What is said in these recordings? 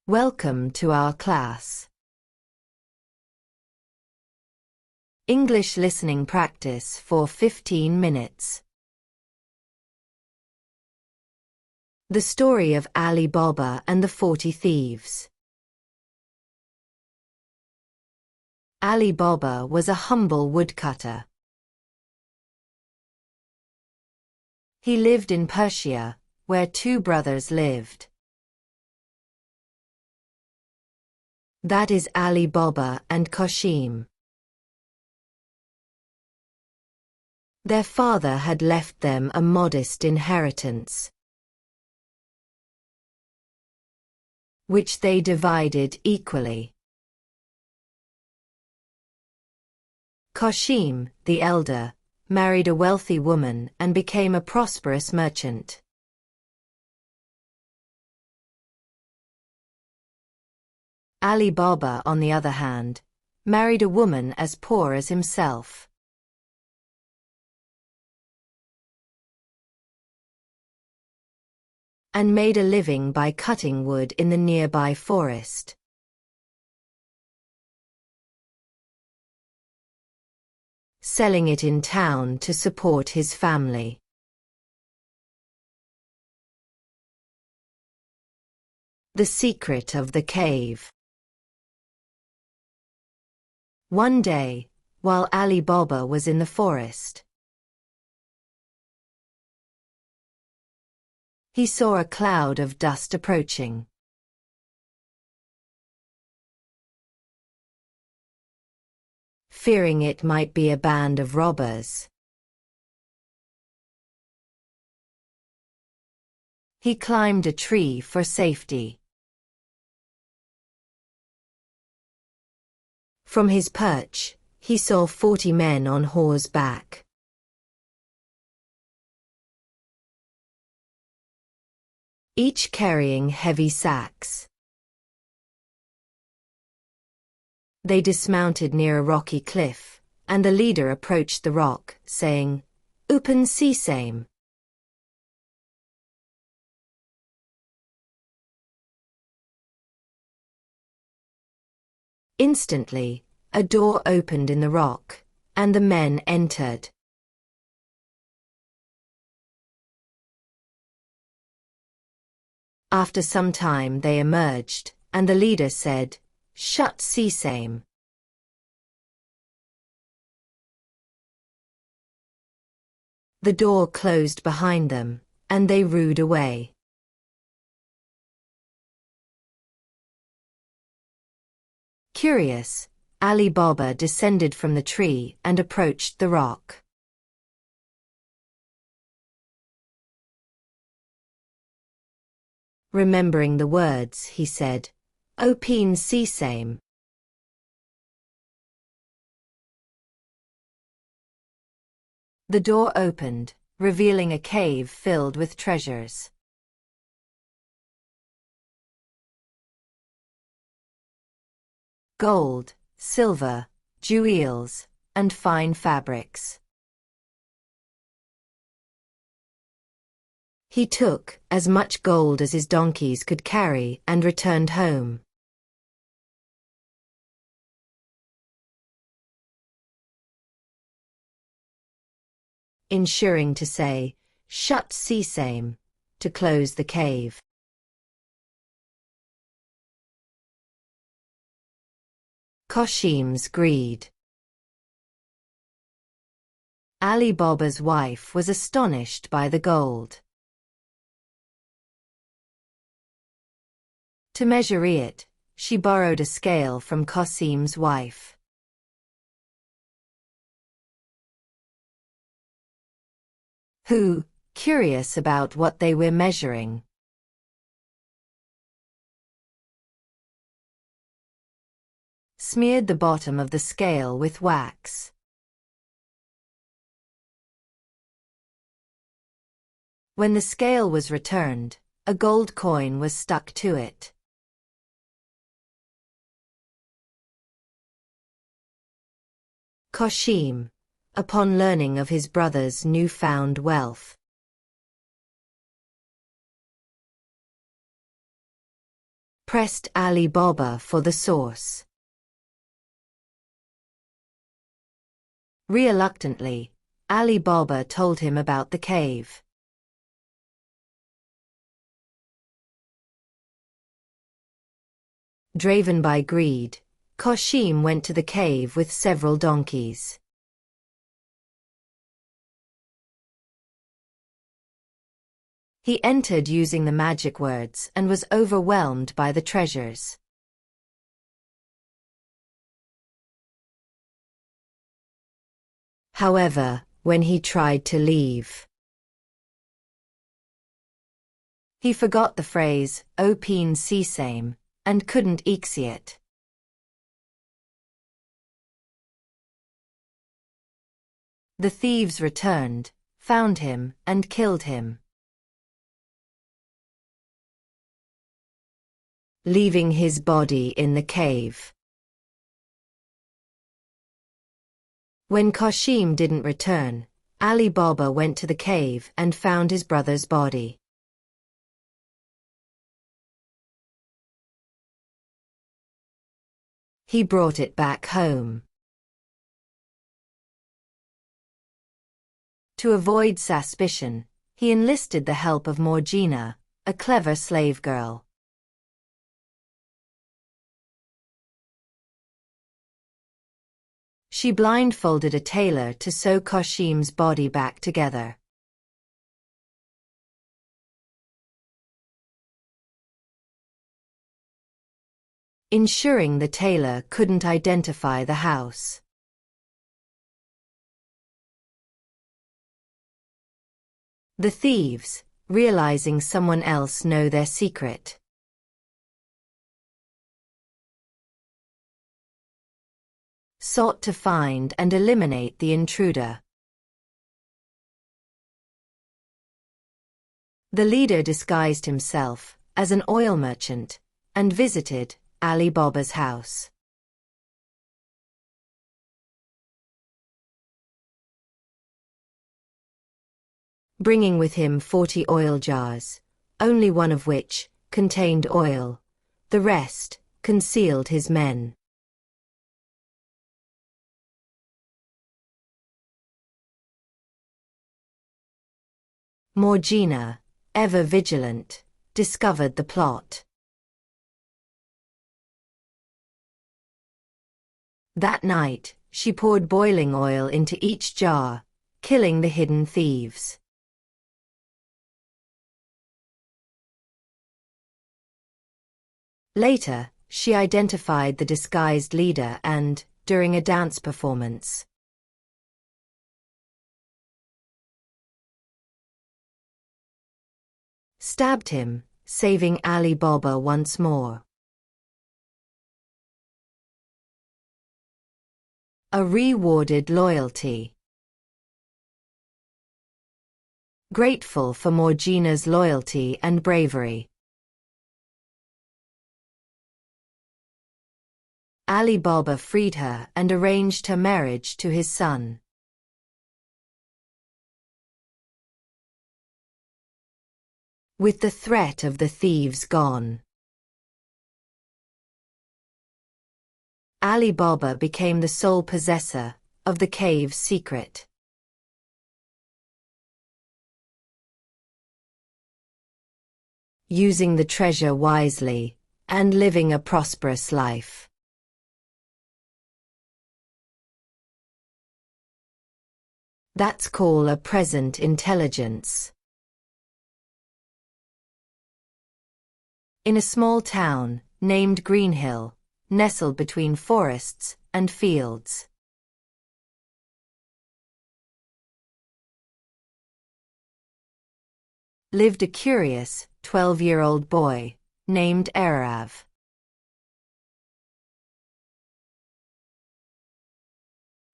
Welcome to our class. English listening practice for 15 minutes. The story of Ali Baba and the 40 Thieves. Ali Baba was a humble woodcutter. He lived in Persia, where two brothers lived. That is Ali Baba and Qasim. Their father had left them a modest inheritance, which they divided equally. Qasim, the elder, married a wealthy woman and became a prosperous merchant. Ali Baba, on the other hand, married a woman as poor as himself. And made a living by cutting wood in the nearby forest. Selling it in town to support his family. The secret of the cave. One day, while Ali Baba was in the forest, he saw a cloud of dust approaching. Fearing it might be a band of robbers, he climbed a tree for safety. From his perch, he saw 40 men on horseback. Each carrying heavy sacks. They dismounted near a rocky cliff, and the leader approached the rock, saying, "Open sesame." Instantly, a door opened in the rock, and the men entered. After some time they emerged, and the leader said, "Shut sesame." The door closed behind them, and they rode away. Curious, Ali Baba descended from the tree and approached the rock. Remembering the words, he said, "Open sesame." The door opened, revealing a cave filled with treasures. Gold, silver, jewels, and fine fabrics. He took as much gold as his donkeys could carry and returned home. Ensuring to say, "Shut sesame," to close the cave. Qasim's greed. Ali Baba's wife was astonished by the gold. To measure it, she borrowed a scale from Qasim's wife. Who, curious about what they were measuring, smeared the bottom of the scale with wax. When the scale was returned, a gold coin was stuck to it. Qasim, upon learning of his brother's newfound wealth, pressed Ali Baba for the source. Reluctantly, Ali Baba told him about the cave. Driven by greed, Kashim went to the cave with several donkeys. He entered using the magic words and was overwhelmed by the treasures. However, when he tried to leave, he forgot the phrase, "Opin sesame," and couldn't exe it. The thieves returned, found him, and killed him, leaving his body in the cave. When Kashim didn't return, Ali Baba went to the cave and found his brother's body. He brought it back home. To avoid suspicion, he enlisted the help of Morgina, a clever slave girl. She blindfolded a tailor to sew Kashim's body back together. Ensuring the tailor couldn't identify the house. The thieves, realizing someone else knew their secret, sought to find and eliminate the intruder. The leader disguised himself as an oil merchant and visited Ali Baba's house. Bringing with him 40 oil jars, only one of which contained oil, the rest concealed his men. Morgina, ever vigilant, discovered the plot. That night, she poured boiling oil into each jar, killing the hidden thieves. Later, she identified the disguised leader and, during a dance performance, stabbed him, saving Ali Baba once more. A rewarded loyalty. Grateful for Morgina's loyalty and bravery, Ali Baba freed her and arranged her marriage to his son. With the threat of the thieves gone, Ali Baba became the sole possessor of the cave's secret. Using the treasure wisely and living a prosperous life. That's called a present intelligence. In a small town named Greenhill, nestled between forests and fields, lived a curious 12-year-old boy named Arav.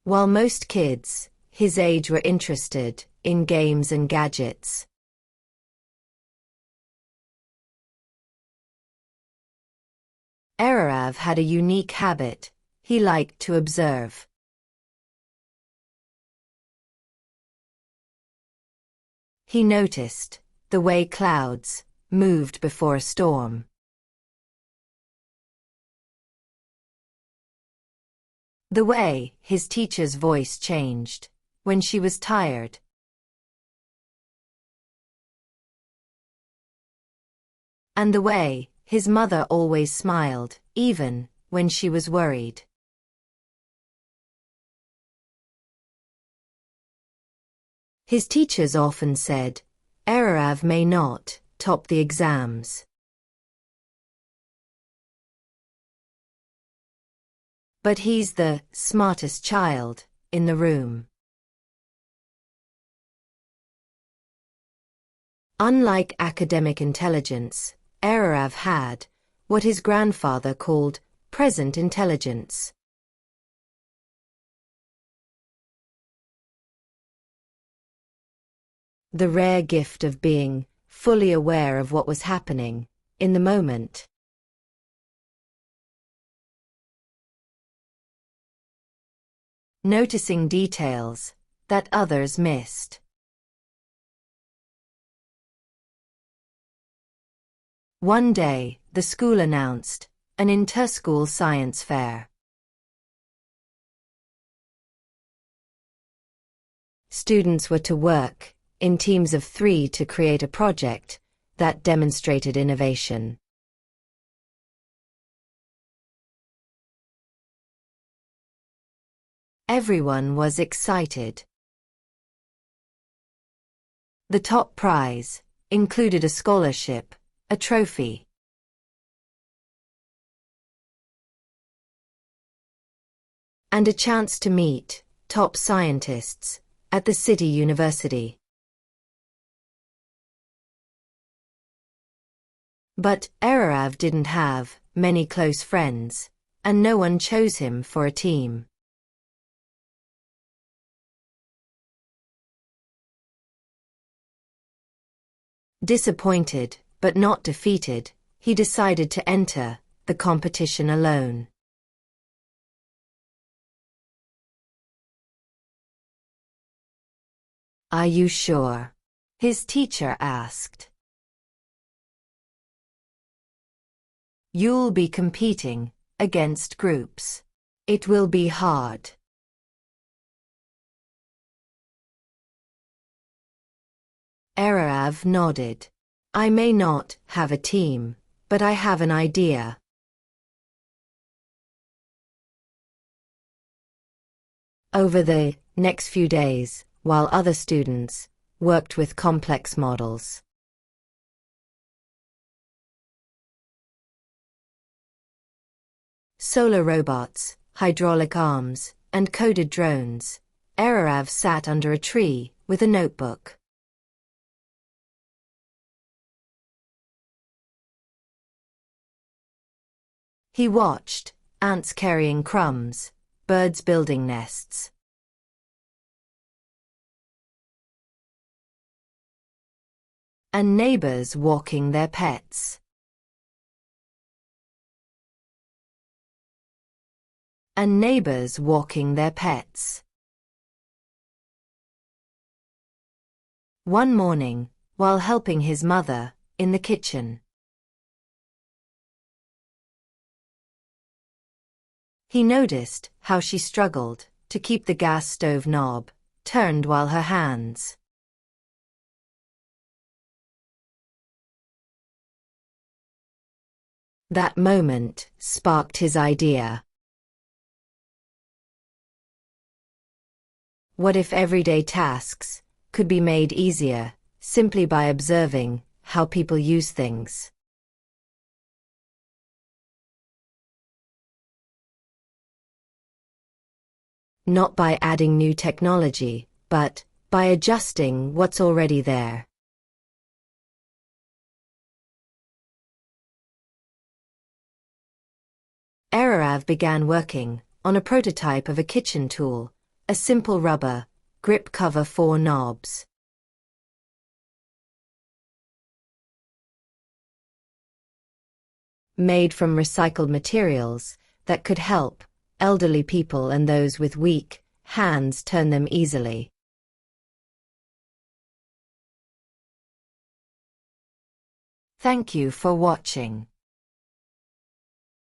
While most kids his age were interested in games and gadgets, Arav had a unique habit. He liked to observe. He noticed the way clouds moved before a storm. The way his teacher's voice changed when she was tired. And the way his mother always smiled, even when she was worried. His teachers often said, Arav may not top the exams, but he's the smartest child in the room. Unlike academic intelligence, Arav had what his grandfather called present intelligence. The rare gift of being fully aware of what was happening in the moment. Noticing details that others missed. One day, the school announced an inter-school science fair. Students were to work in teams of 3 to create a project that demonstrated innovation. Everyone was excited. The top prize included a scholarship, a trophy, and a chance to meet top scientists at the city university. But Arav didn't have many close friends, and no one chose him for a team. Disappointed, but not defeated, he decided to enter the competition alone. Are you sure? His teacher asked. You'll be competing against groups. It will be hard. Arav nodded. I may not have a team, but I have an idea. Over the next few days, while other students worked with complex models, solar robots, hydraulic arms, and coded drones, Arav sat under a tree with a notebook. He watched ants carrying crumbs, birds building nests, and neighbors walking their pets. And neighbors walking their pets. One morning, while helping his mother in the kitchen, he noticed how she struggled to keep the gas stove knob turned while her hands That moment sparked his idea. What if everyday tasks could be made easier simply by observing how people use things? Not by adding new technology, but by adjusting what's already there. Arav began working on a prototype of a kitchen tool, a simple rubber grip cover 4 knobs. Made from recycled materials that could help elderly people and those with weak hands turn them easily. Thank you for watching.